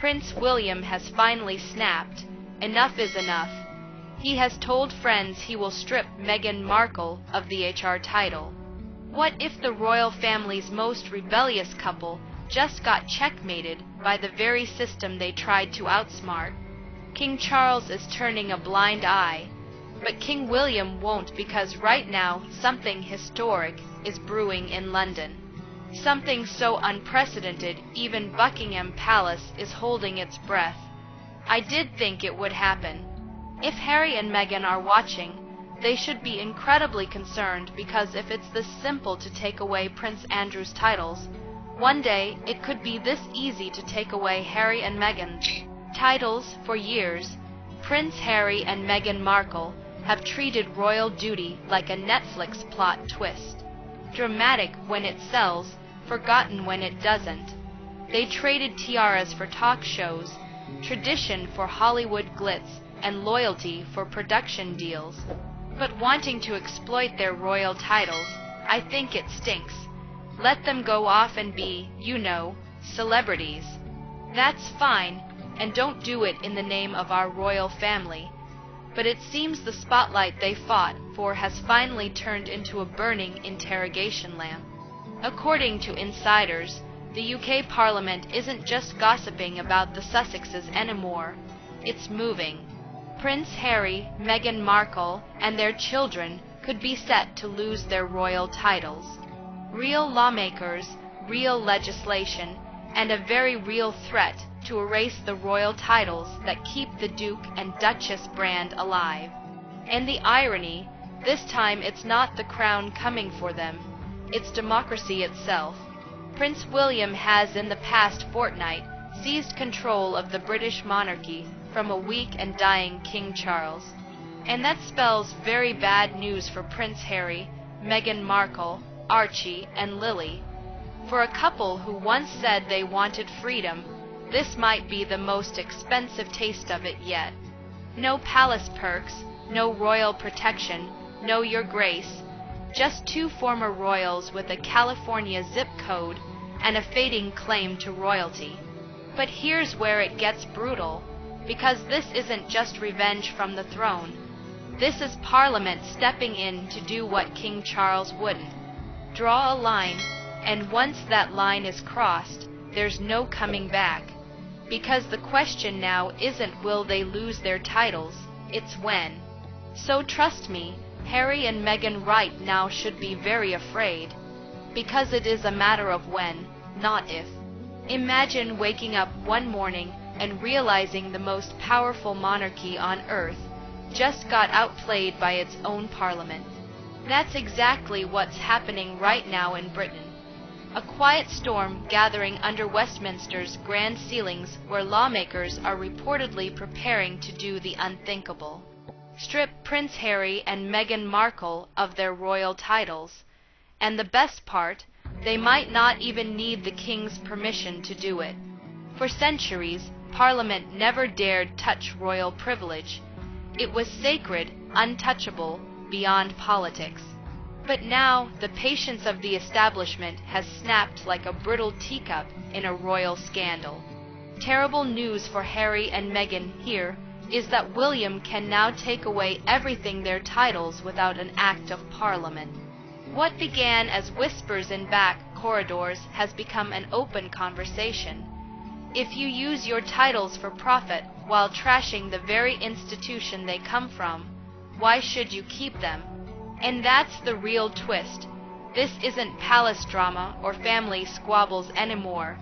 Prince William has finally snapped. Enough is enough. He has told friends he will strip Meghan Markle of the HR title. What if the royal family's most rebellious couple just got checkmated by the very system they tried to outsmart? King Charles is turning a blind eye, but King William won't, because right now something historic is brewing in London. Something so unprecedented even Buckingham Palace is holding its breath. I did think it would happen. If Harry and Meghan are watching, they should be incredibly concerned, because if it's this simple to take away Prince Andrew's titles, one day it could be this easy to take away Harry and Meghan's titles. For years, Prince Harry and Meghan Markle have treated royal duty like a Netflix plot twist. Dramatic when it sells, forgotten when it doesn't. They traded tiaras for talk shows, tradition for Hollywood glitz, and loyalty for production deals. But wanting to exploit their royal titles, I think it stinks. Let them go off and be, celebrities. That's fine, and don't do it in the name of our royal family. But it seems the spotlight they fought for has finally turned into a burning interrogation lamp. According to insiders, the UK Parliament isn't just gossiping about the Sussexes anymore. It's moving. Prince Harry, Meghan Markle, and their children could be set to lose their royal titles. Real lawmakers, real legislation, and a very real threat to erase the royal titles that keep the Duke and Duchess brand alive. And the irony, this time it's not the crown coming for them, it's democracy itself. Prince William has in the past fortnight seized control of the British monarchy from a weak and dying King Charles. And that spells very bad news for Prince Harry, Meghan Markle, Archie, and Lily. For a couple who once said they wanted freedom, this might be the most expensive taste of it yet. No palace perks, no royal protection, no your grace. Just two former royals with a California zip code and a fading claim to royalty. But here's where it gets brutal, because this isn't just revenge from the throne. This is Parliament stepping in to do what King Charles wouldn't. Draw a line, and once that line is crossed, there's no coming back. Because the question now isn't will they lose their titles, it's when. So trust me, Harry and Meghan right now should be very afraid, because it is a matter of when, not if. Imagine waking up one morning and realizing the most powerful monarchy on earth just got outplayed by its own parliament. That's exactly what's happening right now in Britain. A quiet storm gathering under Westminster's grand ceilings, where lawmakers are reportedly preparing to do the unthinkable. Strip Prince Harry and Meghan Markle of their royal titles. And the best part, they might not even need the king's permission to do it. For centuries, Parliament never dared touch royal privilege. It was sacred, untouchable, beyond politics. But now, the patience of the establishment has snapped like a brittle teacup in a royal scandal. Terrible news for Harry and Meghan here is that William can now take away everything their titles without an act of Parliament. What began as whispers in back corridors has become an open conversation. If you use your titles for profit while trashing the very institution they come from, why should you keep them? And that's the real twist. This isn't palace drama or family squabbles anymore.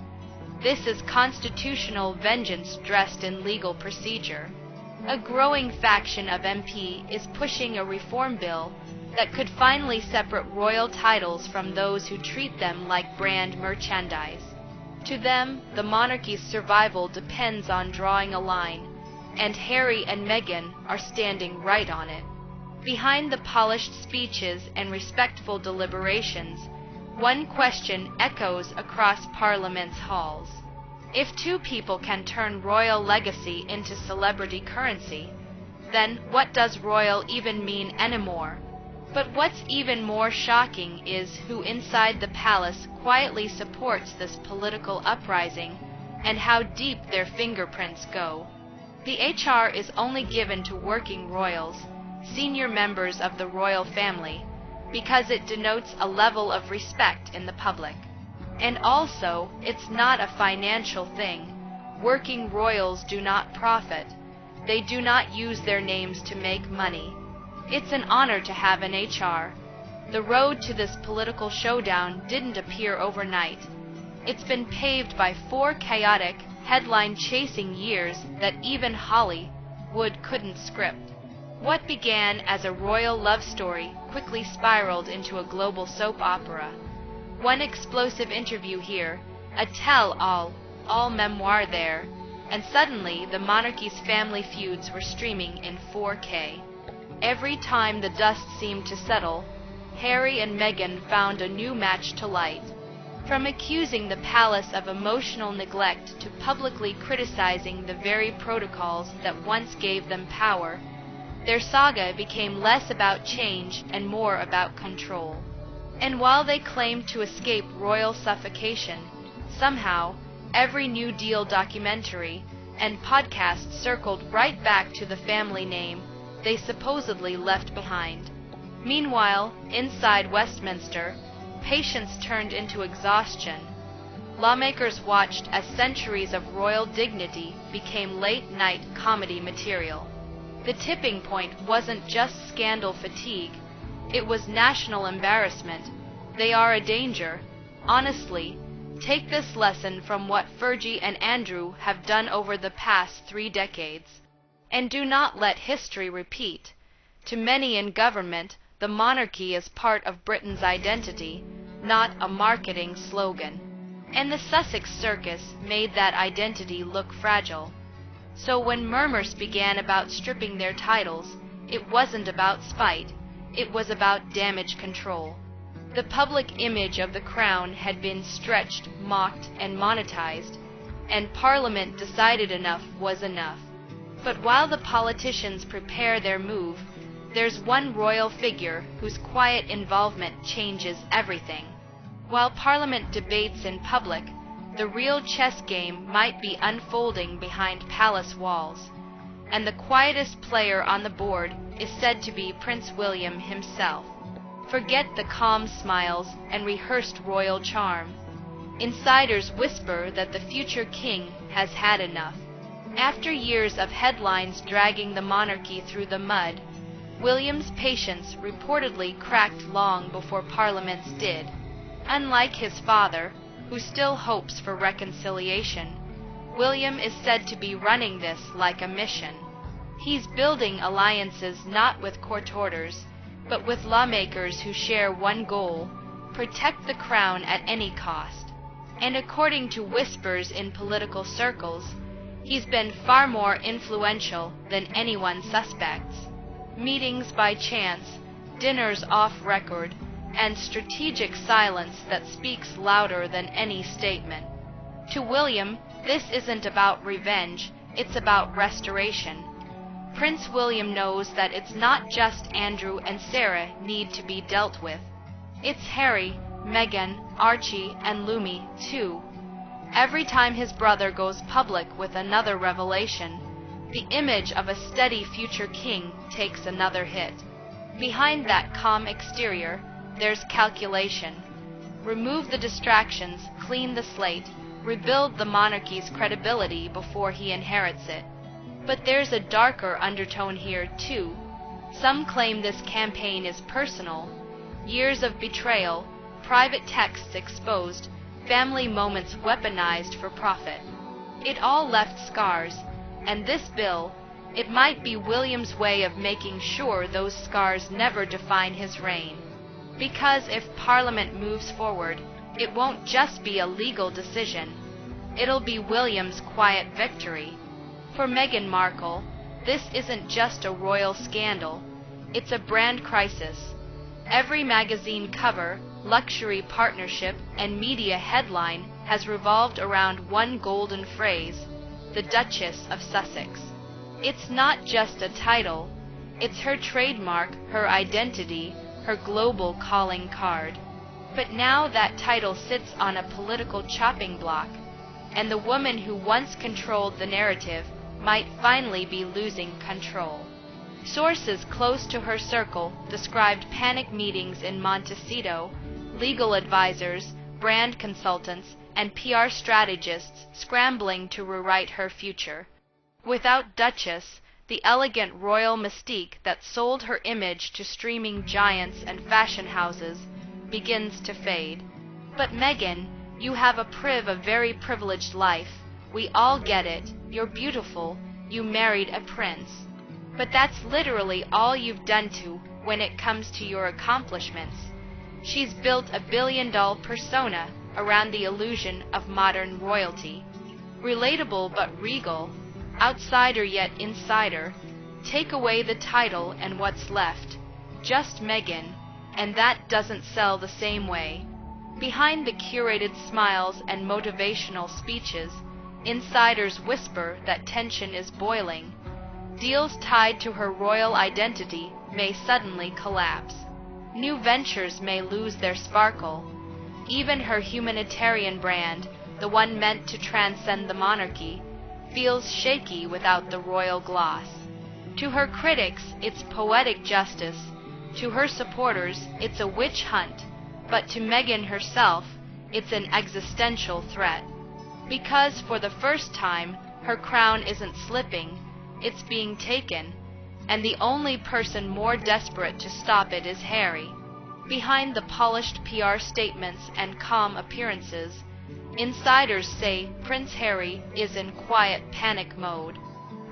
This is constitutional vengeance dressed in legal procedure. A growing faction of MP is pushing a reform bill that could finally separate royal titles from those who treat them like brand merchandise. To them, the monarchy's survival depends on drawing a line, and Harry and Meghan are standing right on it. Behind the polished speeches and respectful deliberations, one question echoes across Parliament's halls. If two people can turn royal legacy into celebrity currency, then what does royal even mean anymore? But what's even more shocking is who inside the palace quietly supports this political uprising and how deep their fingerprints go. The HR is only given to working royals, senior members of the royal family, because it denotes a level of respect in the public. And also, it's not a financial thing. Working royals do not profit. They do not use their names to make money. It's an honor to have an HR. The road to this political showdown didn't appear overnight. It's been paved by 4 chaotic, headline-chasing years that even Hollywood couldn't script. What began as a royal love story quickly spiraled into a global soap opera. One explosive interview here, a tell-all memoir there, and suddenly the monarchy's family feuds were streaming in 4K. Every time the dust seemed to settle, Harry and Meghan found a new match to light. From accusing the palace of emotional neglect to publicly criticizing the very protocols that once gave them power, their saga became less about change and more about control. And while they claimed to escape royal suffocation, somehow, every New Deal documentary and podcast circled right back to the family name they supposedly left behind. Meanwhile, inside Westminster, patience turned into exhaustion. Lawmakers watched as centuries of royal dignity became late-night comedy material. The tipping point wasn't just scandal fatigue, it was national embarrassment. They are a danger. Honestly, take this lesson from what Fergie and Andrew have done over the past 3 decades. And do not let history repeat. To many in government, the monarchy is part of Britain's identity, not a marketing slogan. And the Sussex circus made that identity look fragile. So when murmurs began about stripping their titles, it wasn't about spite, it was about damage control. The public image of the crown had been stretched, mocked, and monetized, and Parliament decided enough was enough. But while the politicians prepare their move, there's one royal figure whose quiet involvement changes everything. While Parliament debates in public, the real chess game might be unfolding behind palace walls, and the quietest player on the board is said to be Prince William himself. Forget the calm smiles and rehearsed royal charm. Insiders whisper that the future king has had enough. After years of headlines dragging the monarchy through the mud, William's patience reportedly cracked long before Parliament's did. Unlike his father, who still hopes for reconciliation, William is said to be running this like a mission. He's building alliances not with court orders, but with lawmakers who share one goal: protect the crown at any cost. And according to whispers in political circles, he's been far more influential than anyone suspects. Meetings by chance, dinners off record, and strategic silence that speaks louder than any statement. To William, this isn't about revenge, it's about restoration. Prince William knows that it's not just Andrew and Sarah need to be dealt with. It's Harry, Meghan, Archie, and Lumi, too. Every time his brother goes public with another revelation, the image of a steady future king takes another hit. Behind that calm exterior, there's calculation. Remove the distractions, clean the slate, rebuild the monarchy's credibility before he inherits it. But there's a darker undertone here, too. Some claim this campaign is personal. Years of betrayal, private texts exposed, family moments weaponized for profit. It all left scars, and this bill, it might be William's way of making sure those scars never define his reign. Because if Parliament moves forward, it won't just be a legal decision. It'll be William's quiet victory. For Meghan Markle, this isn't just a royal scandal, it's a brand crisis. Every magazine cover, luxury partnership, and media headline has revolved around one golden phrase: the Duchess of Sussex. It's not just a title, it's her trademark, her identity, her global calling card. But now that title sits on a political chopping block. and the woman who once controlled the narrative might finally be losing control. Sources close to her circle described panic meetings in Montecito, legal advisors, brand consultants, and PR strategists scrambling to rewrite her future. Without Duchess, the elegant royal mystique that sold her image to streaming giants and fashion houses begins to fade. But Meghan, you have a very privileged life. We all get it. You're beautiful. You married a prince. But that's literally all you've done when it comes to your accomplishments. She's built a billion-dollar persona around the illusion of modern royalty. Relatable but regal, outsider yet insider. Take away the title and what's left? Just Meghan, and that doesn't sell the same way. Behind the curated smiles and motivational speeches, insiders whisper that tension is boiling. Deals tied to her royal identity may suddenly collapse. New ventures may lose their sparkle. Even her humanitarian brand, the one meant to transcend the monarchy, feels shaky without the royal gloss. To her critics, it's poetic justice. To her supporters, it's a witch hunt. But to Meghan herself, it's an existential threat. Because for the first time, her crown isn't slipping, it's being taken, and the only person more desperate to stop it is Harry. Behind the polished PR statements and calm appearances, insiders say Prince Harry is in quiet panic mode.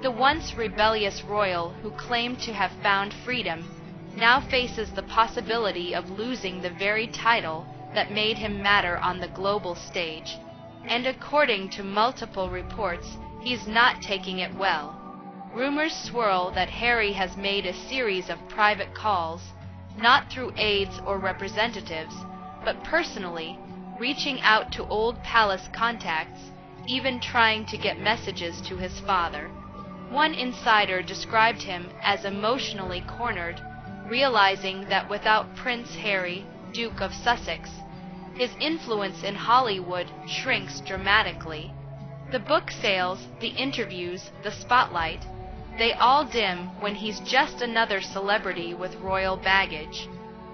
The once rebellious royal who claimed to have found freedom now faces the possibility of losing the very title that made him matter on the global stage. And according to multiple reports, he's not taking it well. Rumors swirl that Harry has made a series of private calls, not through aides or representatives, but personally, reaching out to old palace contacts, even trying to get messages to his father. One insider described him as emotionally cornered, realizing that without Prince Harry, Duke of Sussex, his influence in Hollywood shrinks dramatically. The book sales, the interviews, the spotlight, they all dim when he's just another celebrity with royal baggage.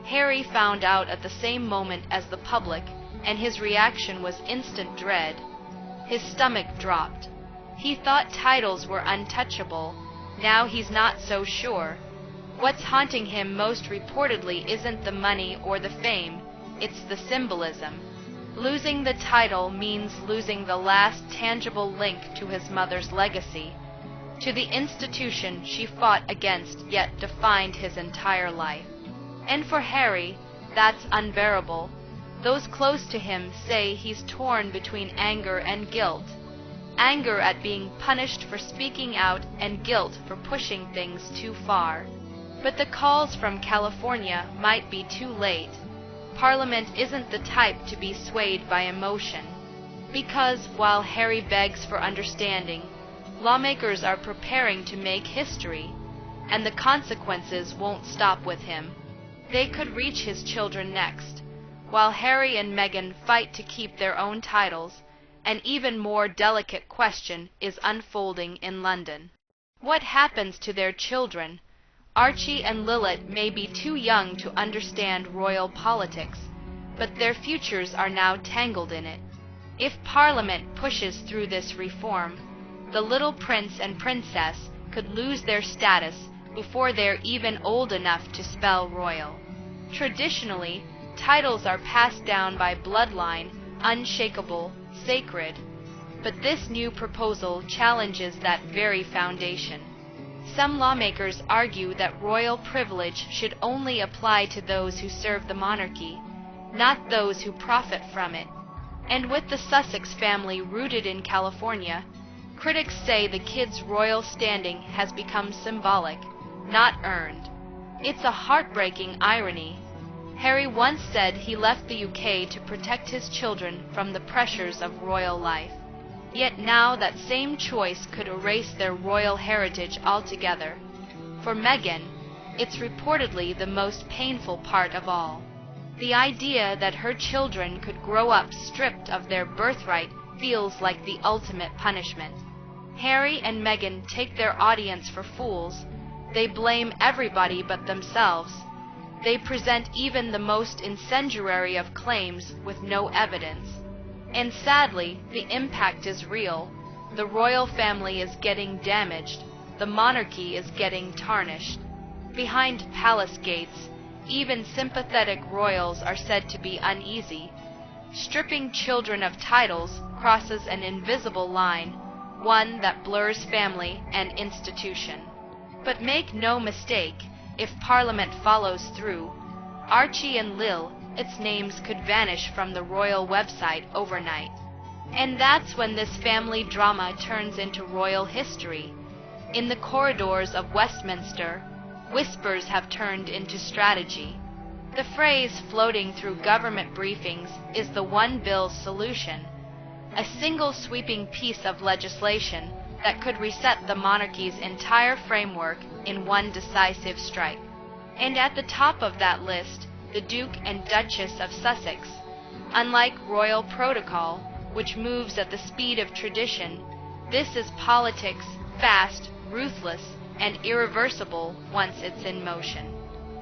Harry found out at the same moment as the public, and his reaction was instant dread. His stomach dropped. He thought titles were untouchable. Now he's not so sure. What's haunting him most reportedly isn't the money or the fame, it's the symbolism. Losing the title means losing the last tangible link to his mother's legacy, to the institution she fought against yet defined his entire life. And for Harry, that's unbearable. Those close to him say he's torn between anger and guilt. Anger at being punished for speaking out and guilt for pushing things too far. But the calls from California might be too late. Parliament isn't the type to be swayed by emotion. Because while Harry begs for understanding, lawmakers are preparing to make history, and the consequences won't stop with him. They could reach his children next. While Harry and Meghan fight to keep their own titles, an even more delicate question is unfolding in London. What happens to their children? Archie and Lilith may be too young to understand royal politics, but their futures are now tangled in it. If Parliament pushes through this reform, the little prince and princess could lose their status before they're even old enough to spell royal. Traditionally, titles are passed down by bloodline, unshakable, sacred, but this new proposal challenges that very foundation. Some lawmakers argue that royal privilege should only apply to those who serve the monarchy, not those who profit from it. And with the Sussex family rooted in California, critics say the kids' royal standing has become symbolic, not earned. It's a heartbreaking irony. Harry once said he left the UK to protect his children from the pressures of royal life. Yet now that same choice could erase their royal heritage altogether. For Meghan, it's reportedly the most painful part of all. The idea that her children could grow up stripped of their birthright feels like the ultimate punishment. Harry and Meghan take their audience for fools. They blame everybody but themselves. They present even the most incendiary of claims with no evidence. And sadly, the impact is real. The royal family is getting damaged. The monarchy is getting tarnished. Behind palace gates, even sympathetic royals are said to be uneasy. Stripping children of titles crosses an invisible line, one that blurs family and institution. But make no mistake, if Parliament follows through, Archie and Lil, its names could vanish from the royal website overnight. And that's when this family drama turns into royal history. In the corridors of Westminster, whispers have turned into strategy. The phrase floating through government briefings is the one bill solution, a single sweeping piece of legislation that could reset the monarchy's entire framework in one decisive strike. And at the top of that list, the Duke and Duchess of Sussex. Unlike royal protocol, which moves at the speed of tradition, this is politics, fast, ruthless, and irreversible once it's in motion.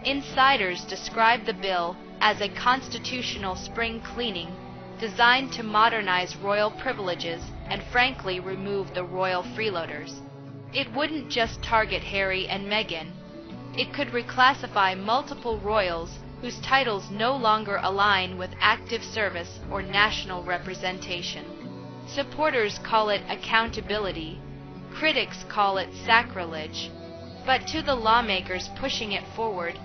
Insiders describe the bill as a constitutional spring cleaning designed to modernize royal privileges and frankly remove the royal freeloaders. It wouldn't just target Harry and Meghan. It could reclassify multiple royals whose titles no longer align with active service or national representation. Supporters call it accountability. Critics call it sacrilege. But to the lawmakers pushing it forward,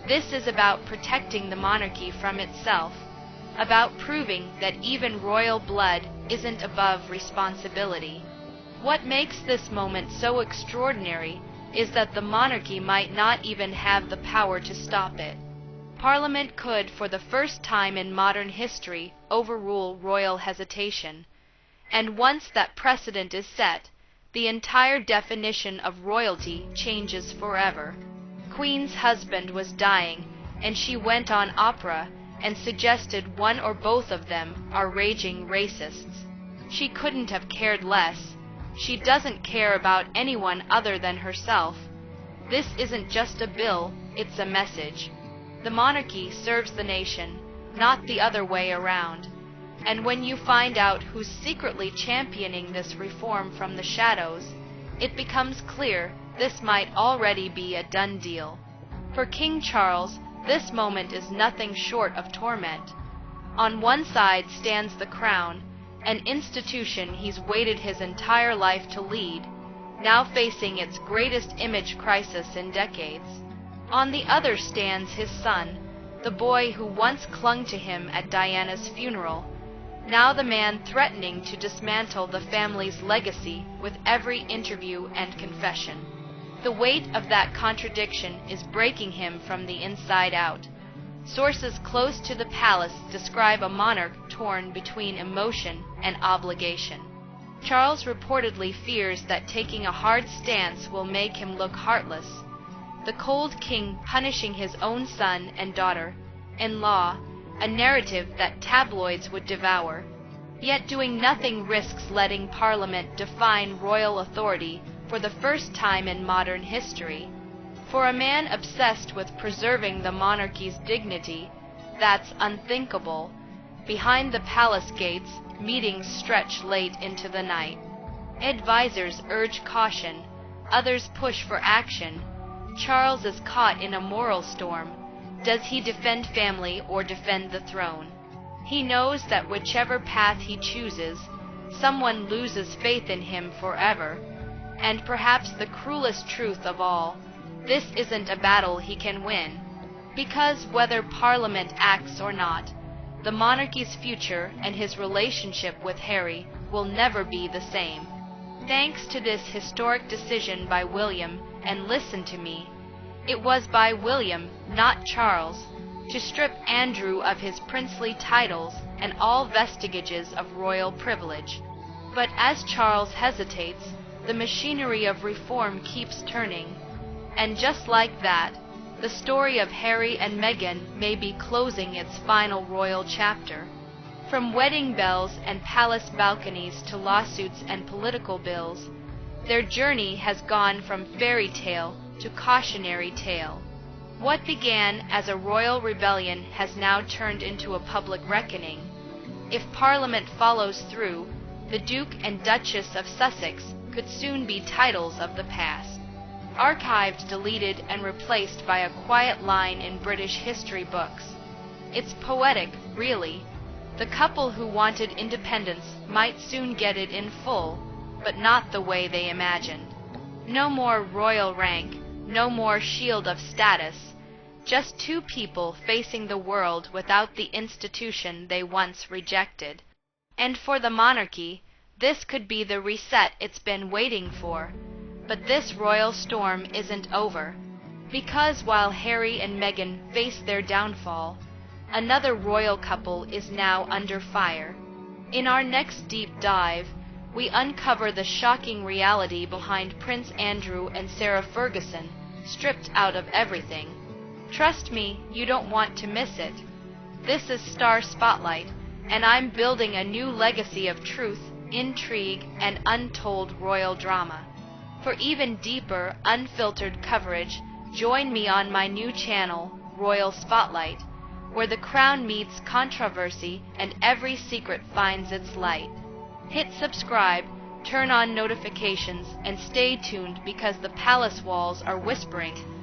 this is about protecting the monarchy from itself, about proving that even royal blood isn't above responsibility. What makes this moment so extraordinary is that the monarchy might not even have the power to stop it. Parliament could, for the first time in modern history, overrule royal hesitation. And once that precedent is set, the entire definition of royalty changes forever. Queen's husband was dying, and she went on opera and suggested one or both of them are raging racists. She couldn't have cared less. She doesn't care about anyone other than herself. This isn't just a bill, it's a message. The monarchy serves the nation, not the other way around. And when you find out who's secretly championing this reform from the shadows, it becomes clear this might already be a done deal. For King Charles, this moment is nothing short of torment. On one side stands the crown, an institution he's waited his entire life to lead, now facing its greatest image crisis in decades. On the other stands his son, the boy who once clung to him at Diana's funeral, now the man threatening to dismantle the family's legacy with every interview and confession. The weight of that contradiction is breaking him from the inside out. Sources close to the palace describe a monarch torn between emotion and obligation. Charles reportedly fears that taking a hard stance will make him look heartless. The cold king punishing his own son and daughter-in-law, a narrative that tabloids would devour. Yet doing nothing risks letting Parliament define royal authority for the first time in modern history. For a man obsessed with preserving the monarchy's dignity, that's unthinkable. Behind the palace gates, meetings stretch late into the night. Advisors urge caution, others push for action. Charles is caught in a moral storm. Does he defend family or defend the throne? He knows that whichever path he chooses, someone loses faith in him forever. And perhaps the cruelest truth of all, this isn't a battle he can win. Because whether Parliament acts or not, the monarchy's future and his relationship with Harry will never be the same. Thanks to this historic decision by William, and listen to me, it was by William, not Charles, to strip Andrew of his princely titles and all vestiges of royal privilege. But as Charles hesitates, the machinery of reform keeps turning, and just like that, the story of Harry and Meghan may be closing its final royal chapter. From wedding bells and palace balconies to lawsuits and political bills, their journey has gone from fairy tale to cautionary tale. What began as a royal rebellion has now turned into a public reckoning. If Parliament follows through, the Duke and Duchess of Sussex could soon be titles of the past, archived, deleted, and replaced by a quiet line in British history books. It's poetic, really. The couple who wanted independence might soon get it in full, but not the way they imagined. No more royal rank, no more shield of status, just two people facing the world without the institution they once rejected. And for the monarchy, this could be the reset it's been waiting for. But this royal storm isn't over, because while Harry and Meghan face their downfall, another royal couple is now under fire. In our next deep dive, we uncover the shocking reality behind Prince Andrew and Sarah Ferguson, stripped out of everything. Trust me, you don't want to miss it. This is Star Spotlight, and I'm building a new legacy of truth, intrigue, and untold royal drama. For even deeper, unfiltered coverage, join me on my new channel, Royal Spotlight, where the crown meets controversy and every secret finds its light. Hit subscribe, turn on notifications, and stay tuned because the palace walls are whispering,